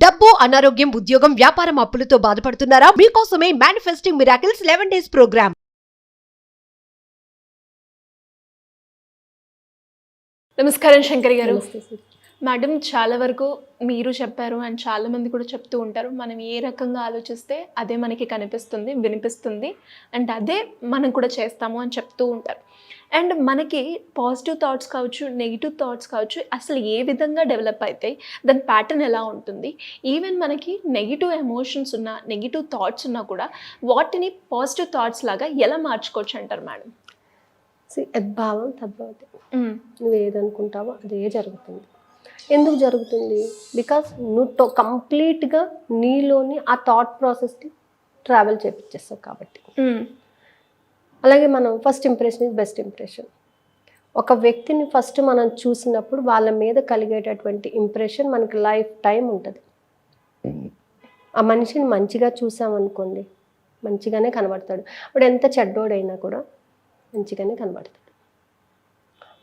డబ్బు, అనారోగ్యం, ఉద్యోగం, వ్యాపారం, అప్పులతో బాధపడుతున్నారా? మీకోసమే మేనిఫెస్టింగ్ మిరాకిల్స్ 11 days ప్రోగ్రామ్. నమస్కారం శంకరి గారు. నమస్తే సార్. మేడం, చాలా వరకు మీరు చెప్పారు అండ్ చాలా మంది కూడా చెప్తూ ఉంటారు, మనం ఏ రకంగా ఆలోచిస్తే అదే మనకి కనిపిస్తుంది, వినిపిస్తుంది అండ్ అదే మనం కూడా చేస్తాము అని చెప్తూ ఉంటారు. అండ్ మనకి పాజిటివ్ థాట్స్ కావచ్చు, నెగిటివ్ థాట్స్ కావచ్చు, అసలు ఏ విధంగా డెవలప్ అవుతాయి, దాని ప్యాటర్న్ ఎలా ఉంటుంది, ఈవెన్ మనకి నెగిటివ్ ఎమోషన్స్ ఉన్నా, నెగిటివ్ థాట్స్ ఉన్నా కూడా వాటిని పాజిటివ్ థాట్స్ లాగా ఎలా మార్చుకోవచ్చు అంటారు మేడం? యద్భావం తద్భవతి. నువ్వు ఏదనుకుంటావో అదే జరుగుతుంది. ఎందుకు జరుగుతుంది? బికాస్ నువ్వు కంప్లీట్గా నీలోని ఆ థాట్ ప్రాసెస్కి ట్రావెల్ చేపించేస్తావు కాబట్టి. అలాగే మనం first impression is best impression. ఒక వ్యక్తిని ఫస్ట్ మనం చూసినప్పుడు వాళ్ళ మీద కలిగేటటువంటి ఇంప్రెషన్ మనకి లైఫ్ టైం ఉంటుంది. ఆ మనిషిని మంచిగా చూసామనుకోండి, మంచిగానే కనబడతాడు. ఇప్పుడు ఎంత చెడ్డోడైనా కూడా మంచిగానే కనబడతాడు.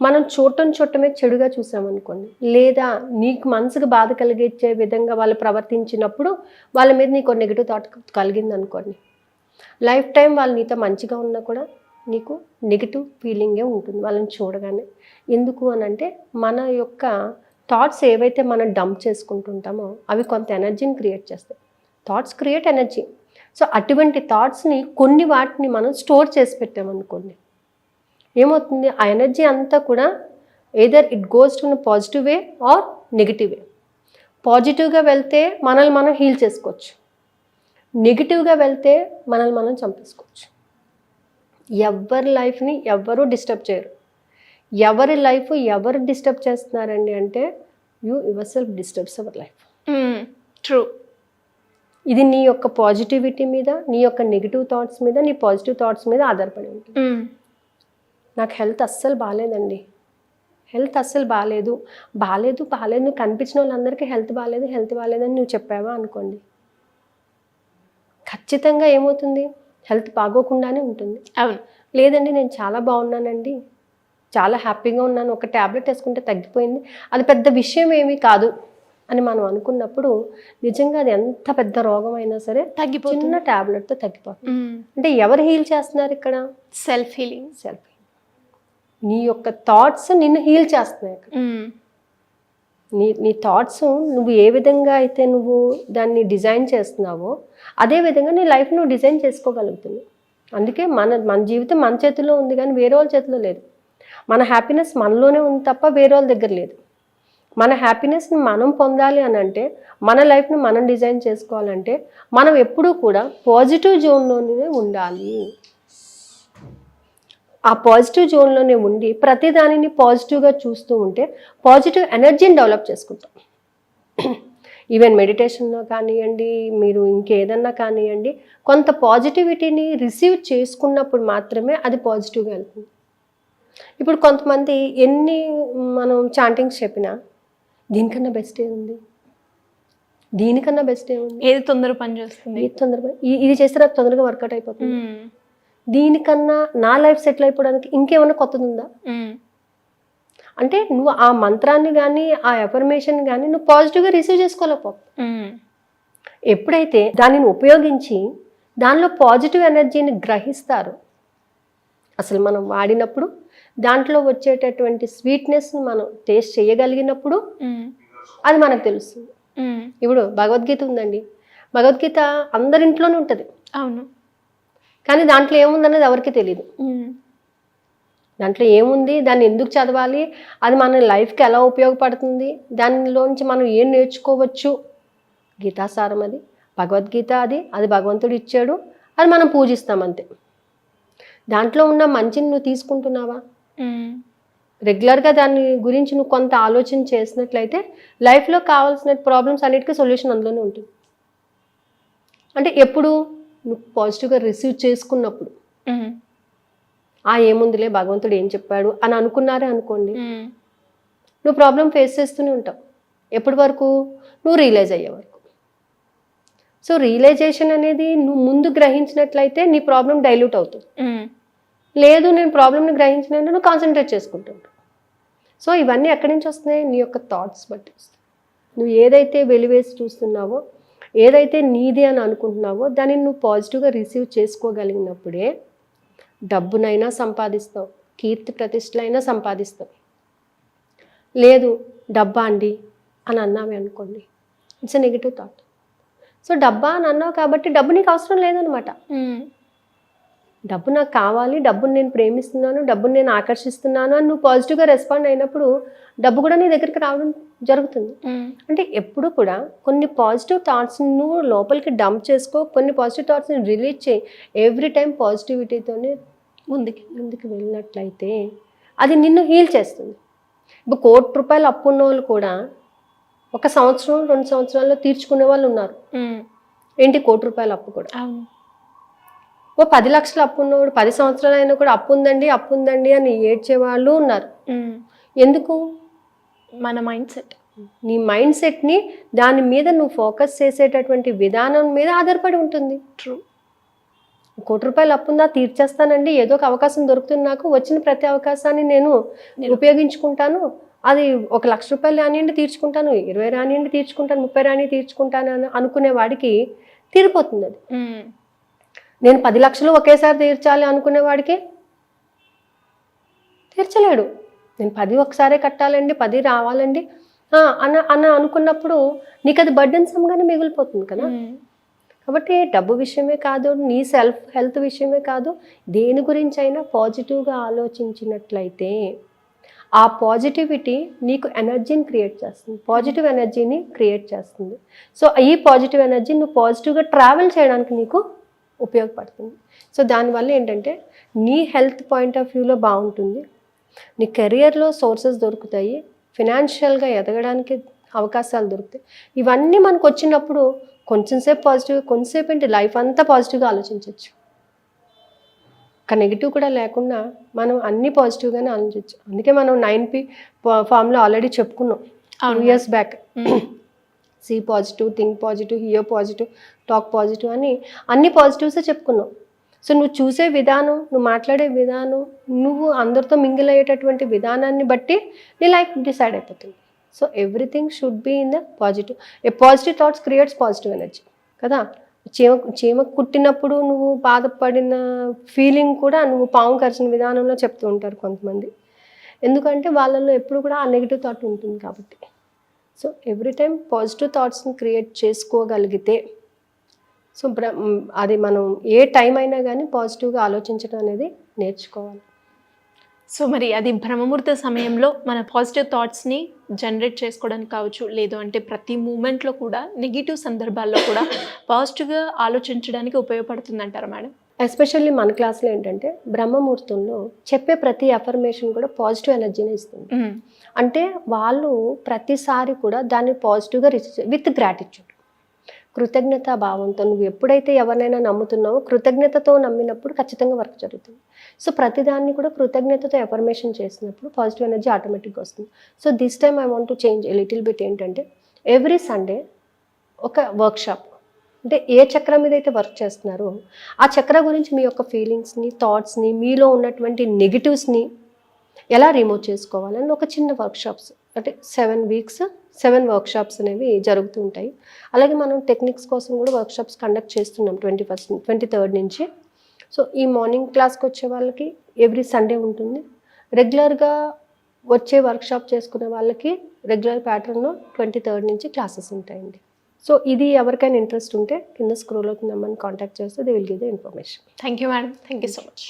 మనం చూడటమే చెడుగా చూసామనుకోండి, లేదా నీకు మనసుకు బాధ కలిగించే విధంగా వాళ్ళు ప్రవర్తించినప్పుడు వాళ్ళ మీద నీకు నెగిటివ్ థాట్ కలిగింది అనుకోండి, లైఫ్ టైం వాళ్ళు నీతో మంచిగా ఉన్నా కూడా నీకు నెగిటివ్ ఫీలింగే ఉంటుంది వాళ్ళని చూడగానే. ఎందుకు అని అంటే మన యొక్క థాట్స్ ఏవైతే మనం డంప్ చేసుకుంటుంటామో అవి కొంత ఎనర్జీని క్రియేట్ చేస్తాయి. Thoughts create energy. సో అటువంటి థాట్స్ని కొన్ని వాటిని మనం స్టోర్ చేసి పెట్టామనుకోండి, ఏమవుతుంది? ఆ ఎనర్జీ అంతా కూడా either it goes to positive way or negative way. పాజిటివ్గా వెళ్తే మనల్ని మనం హీల్ చేసుకోవచ్చు, నెగిటివ్గా వెళ్తే మనల్ని మనం చంపేసుకోవచ్చు. ఎవరి లైఫ్ని ఎవరు డిస్టర్బ్ చేయరు. ఎవరి లైఫ్ ఎవరు డిస్టర్బ్ చేస్తున్నారండి అంటే your self disturbs our life. True. ఇది నీ యొక్క పాజిటివిటీ మీద, నీ యొక్క నెగిటివ్ థాట్స్ మీద, నీ పాజిటివ్ థాట్స్ మీద ఆధారపడి ఉంటుంది. నాకు హెల్త్ అస్సలు బాగాలేదండి, హెల్త్ అస్సలు బాగాలేదు నువ్వు కనిపించిన వాళ్ళందరికీ హెల్త్ బాగాలేదని నువ్వు చెప్పావా అనుకోండి, ఖచ్చితంగా ఏమవుతుంది? హెల్త్ బాగోకుండానే ఉంటుంది. అవును. లేదండి నేను చాలా బాగున్నానండి, చాలా హ్యాపీగా ఉన్నాను, ఒక ట్యాబ్లెట్ వేసుకుంటే తగ్గిపోయింది, అది పెద్ద విషయం ఏమీ కాదు అని మనం అనుకున్నప్పుడు నిజంగా అది ఎంత పెద్ద రోగం అయినా సరే తగ్గిపోతుంది, చిన్న ట్యాబ్లెట్తో తగ్గిపోతుంది. అంటే ఎవరు హీల్ చేస్తున్నారు ఇక్కడ? Self healing. నీ యొక్క థాట్స్ నిన్ను హీల్ చేస్తున్నాయి అక్కడ. నీ థాట్స్ నువ్వు ఏ విధంగా అయితే నువ్వు దాన్ని డిజైన్ చేస్తున్నావో అదే విధంగా నీ లైఫ్ నువ్వు డిజైన్ చేసుకోగలుగుతున్నావు. అందుకే మన జీవితం మన చేతిలో ఉంది కానీ వేరే వాళ్ళ చేతిలో లేదు. మన హ్యాపీనెస్ మనలోనే ఉంది తప్ప వేరే వాళ్ళ దగ్గర లేదు. మన హ్యాపీనెస్ని మనం పొందాలి అని అంటే, మన లైఫ్ని మనం డిజైన్ చేసుకోవాలంటే మనం ఎప్పుడూ కూడా పాజిటివ్ జోన్లోనే ఉండాలి. ఆ పాజిటివ్ జోన్లోనే ఉండి ప్రతి దానిని పాజిటివ్గా చూస్తూ ఉంటే పాజిటివ్ ఎనర్జీని డెవలప్ చేసుకుంటాం. ఈవెన్ మెడిటేషన్లో కానివ్వండి, మీరు ఇంకేదన్నా కానివ్వండి, కొంత పాజిటివిటీని రిసీవ్ చేసుకున్నప్పుడు మాత్రమే అది పాజిటివ్గా వెళ్తుంది. ఇప్పుడు కొంతమంది ఎన్ని మనం చాంటింగ్స్ చెప్పినా దీనికన్నా బెస్ట్ ఏముంది, దీనికన్నా బెస్ట్ ఏముంది, ఏది తొందర పని చేస్తుంది, ఇది చేస్తే నాకు తొందరగా వర్కౌట్ అయిపోతుంది, దీనికన్నా నా లైఫ్ సెటిల్ అయిపోవడానికి ఇంకేమన్నా కొత్తది ఉందా అంటే నువ్వు ఆ మంత్రాన్ని కానీ ఆ ఎఫర్మేషన్ కానీ నువ్వు పాజిటివ్గా రిసీవ్ చేసుకోలేకపోతావు. ఎప్పుడైతే దానిని ఉపయోగించి దానిలో పాజిటివ్ ఎనర్జీని గ్రహిస్తారు, అసలు మనం వాడినప్పుడు దాంట్లో వచ్చేటటువంటి స్వీట్నెస్ని మనం టేస్ట్ చేయగలిగినప్పుడు అది మనకు తెలుస్తుంది. ఇప్పుడు భగవద్గీత ఉందండి, భగవద్గీత అందరింట్లోనే ఉంటుంది. అవును. కానీ దాంట్లో ఏముందనేది ఎవరికి తెలియదు. దాంట్లో ఏముంది, దాన్ని ఎందుకు చదవాలి, అది మన లైఫ్కి ఎలా ఉపయోగపడుతుంది, దానిలోంచి మనం ఏం నేర్చుకోవచ్చు, గీతాసారం అది, భగవద్గీత అది భగవంతుడు ఇచ్చాడు, అది మనం పూజిస్తాం అంతే. దాంట్లో ఉన్న మంచిని నువ్వు తీసుకుంటున్నావా? రెగ్యులర్గా దాని గురించి నువ్వు కొంత ఆలోచన చేసినట్లయితే లైఫ్లో కావాల్సిన ప్రాబ్లమ్స్ అన్నిటికీ సొల్యూషన్ అందులోనే ఉంటుంది. అంటే ఎప్పుడు నువ్వు పాజిటివ్గా రిసీవ్ చేసుకున్నప్పుడు, ఏముందిలే భగవంతుడు ఏం చెప్పాడు అని అనుకున్నారే అనుకోండి, నువ్వు ప్రాబ్లం ఫేస్ చేస్తూనే ఉంటావు. ఎప్పటి వరకు? నువ్వు రియలైజ్ అయ్యే వరకు. సో రియలైజేషన్ అనేది నువ్వు ముందు గ్రహించినట్లయితే నీ ప్రాబ్లం డైల్యూట్ అవుతుంది. లేదు నేను ప్రాబ్లమ్ని గ్రహించినంటే నువ్వు కాన్సన్ట్రేట్ చేసుకుంటుంటావు. సో ఇవన్నీ ఎక్కడి నుంచి వస్తున్నాయి? నీ యొక్క థాట్స్ బట్టి వస్తాయి. నువ్వు ఏదైతే వెలివేసి చూస్తున్నావో, ఏదైతే నీది అని అనుకుంటున్నావో దాన్ని నువ్వు పాజిటివ్గా రిసీవ్ చేసుకోగలిగినప్పుడే డబ్బునైనా సంపాదిస్తావు, కీర్తి ప్రతిష్టలైనా సంపాదిస్తావు. లేదు డబ్బా అండి అని అన్నామే అనుకోండి, it's a negative thought. So డబ్బా అని అన్నావు కాబట్టి డబ్బు నీకు అవసరం లేదనమాట. డబ్బు నాకు కావాలి, డబ్బుని నేను ప్రేమిస్తున్నాను, డబ్బుని నేను ఆకర్షిస్తున్నాను అని నువ్వు పాజిటివ్గా రెస్పాండ్ అయినప్పుడు డబ్బు కూడా నీ దగ్గరికి రావడం జరుగుతుంది. అంటే ఎప్పుడు కూడా కొన్ని పాజిటివ్ థాట్స్ని నువ్వు లోపలికి డంప్ చేసుకో, కొన్ని పాజిటివ్ థాట్స్ని రిలీజ్ చేయి. ఎవ్రీ టైం పాజిటివిటీతోనే ముందుకు వెళ్ళినట్లయితే అది నిన్ను హీల్ చేస్తుంది. ఇప్పుడు ₹1,00,00,000 అప్పు ఉన్న వాళ్ళు కూడా 1 సంవత్సరం 2 సంవత్సరాల్లో తీర్చుకునే వాళ్ళు ఉన్నారు. ఏంటి ₹1,00,00,000 అప్పు కూడా. ఓ 10 లక్షల అప్పు ఉన్నవాడు 10 సంవత్సరాలు అయినా కూడా అప్పు ఉందండి అని ఏడ్చే వాళ్ళు ఉన్నారు. ఎందుకు? మన మైండ్ సెట్. నీ మైండ్ సెట్ని దాని మీద నువ్వు ఫోకస్ చేసేటటువంటి విధానం మీద ఆధారపడి ఉంటుంది. ట్రూ. ₹1,00,00,000 అప్పు ఉందా, తీర్చేస్తానండి, ఏదో ఒక అవకాశం దొరుకుతుంది, నాకు వచ్చిన ప్రతి అవకాశాన్ని నేను ఉపయోగించుకుంటాను, అది ₹1,00,000 రానియండి తీర్చుకుంటాను, 20 రానియండి తీర్చుకుంటాను, 30 రాని తీర్చుకుంటాను అని అనుకునే వాడికి తీరిపోతుంది అది. నేను 10 లక్షలు ఒకేసారి తీర్చాలి అనుకునే వాడికి తీర్చలేడు. నేను 10 ఒకసారే కట్టాలండి, 10 రావాలండి అన్న అనుకున్నప్పుడు నీకు అది బర్డెన్ సమ్గానే మిగిలిపోతుంది కదా. కాబట్టి డబ్బు విషయమే కాదు, నీ సెల్ఫ్ హెల్త్ విషయమే కాదు, దేని గురించి అయినా పాజిటివ్గా ఆలోచించినట్లయితే ఆ పాజిటివిటీ నీకు ఎనర్జీని క్రియేట్ చేస్తుంది, పాజిటివ్ ఎనర్జీని క్రియేట్ చేస్తుంది. సో ఈ పాజిటివ్ ఎనర్జీ నువ్వు పాజిటివ్గా ట్రావెల్ చేయడానికి నీకు ఉపయోగపడుతుంది. సో దానివల్ల ఏంటంటే నీ హెల్త్ పాయింట్ ఆఫ్ వ్యూలో బాగుంటుంది, నీ కెరియర్లో సోర్సెస్ దొరుకుతాయి, ఫినాన్షియల్గా ఎదగడానికి అవకాశాలు దొరుకుతాయి. ఇవన్నీ మనకు వచ్చినప్పుడు కొంచెంసేపు పాజిటివ్, కొంచెంసేపు ఏంటి లైఫ్ అంతా పాజిటివ్గా ఆలోచించవచ్చు. ఒక నెగిటివ్ కూడా లేకుండా మనం అన్ని పాజిటివ్గానే ఆలోచించవచ్చు. అందుకే మనం 9P ఫామ్లో ఆల్రెడీ చెప్పుకున్నాం 2 years back. See positive, think positive, hear positive, talk positive అని అన్ని పాజిటివ్సే చెప్పుకున్నాం. సో నువ్వు చూసే విధానం, నువ్వు మాట్లాడే విధానం, నువ్వు అందరితో మింగిల్ అయ్యేటటువంటి విధానాన్ని బట్టి నీ లైఫ్ డిసైడ్ అయిపోతుంది. So everything should be in the positive. A positive thoughts creates positive energy కదా. చీమ కుట్టినప్పుడు నువ్వు బాధపడిన ఫీలింగ్ కూడా నువ్వు పాము కరిచిన విధానంలో చెప్తూ ఉంటారు కొంతమంది. ఎందుకంటే వాళ్ళల్లో ఎప్పుడు కూడా ఆ నెగిటివ్ థాట్ ఉంటుంది కాబట్టి. సో ఎవ్రీ టైం పాజిటివ్ థాట్స్ని క్రియేట్ చేసుకోగలిగితే, సో అది మనం ఏ టైం అయినా కానీ పాజిటివ్గా ఆలోచించడం అనేది నేర్చుకోవాలి. సో మరి అది బ్రహ్మముహూర్త సమయంలో మన పాజిటివ్ థాట్స్ని జనరేట్ చేసుకోవడానికి కావచ్చు, లేదు అంటే ప్రతి మూమెంట్లో కూడా నెగిటివ్ సందర్భాల్లో కూడా పాజిటివ్గా ఆలోచించడానికి ఉపయోగపడుతుంది అంటారా మేడం? ఎస్పెషల్లీ మన క్లాస్లో ఏంటంటే బ్రహ్మముహూర్తంలో చెప్పే ప్రతి అఫర్మేషన్ కూడా పాజిటివ్ ఎనర్జీని ఇస్తుంది. అంటే వాళ్ళు ప్రతిసారి కూడా దాన్ని పాజిటివ్గా రిసీవ్ విత్ గ్రాటిట్యూడ్, కృతజ్ఞతా భావంతో. నువ్వు ఎప్పుడైతే ఎవరినైనా నమ్ముతున్నావో కృతజ్ఞతతో నమ్మినప్పుడు ఖచ్చితంగా వర్క్ జరుగుతుంది. సో ప్రతిదాన్ని కూడా కృతజ్ఞతతో ఎఫర్మేషన్ చేసినప్పుడు పాజిటివ్ ఎనర్జీ ఆటోమేటిక్గా వస్తుంది. So this time I want to change a little bit. ఏంటంటే ఎవ్రీ సండే ఒక వర్క్షాప్, అంటే ఏ చక్రం మీద అయితే వర్క్ చేస్తున్నారో ఆ చక్ర గురించి మీ యొక్క ఫీలింగ్స్ని, థాట్స్ని, మీలో ఉన్నటువంటి నెగిటివ్స్ని ఎలా రిమూవ్ చేసుకోవాలని ఒక చిన్న వర్క్షాప్స్, అంటే 7 weeks 7 వర్క్షాప్స్ అనేవి జరుగుతూ ఉంటాయి. అలాగే మనం టెక్నిక్స్ కోసం కూడా వర్క్షాప్స్ కండక్ట్ చేస్తున్నాం 23rd నుంచి. సో ఈ మార్నింగ్ క్లాస్కి వచ్చే వాళ్ళకి ఎవ్రీ సండే ఉంటుంది. రెగ్యులర్గా వచ్చే వర్క్షాప్ చేసుకునే వాళ్ళకి రెగ్యులర్ ప్యాటర్న్లో 23rd నుంచి క్లాసెస్ ఉంటాయండి. సో ఇది ఎవరికైనా ఇంట్రెస్ట్ ఉంటే కింద స్క్రోల్ అవుతున్న నెంబర్ని కాంటాక్ట్ చేస్తే they will give the information. Thank you madam, thank you so much.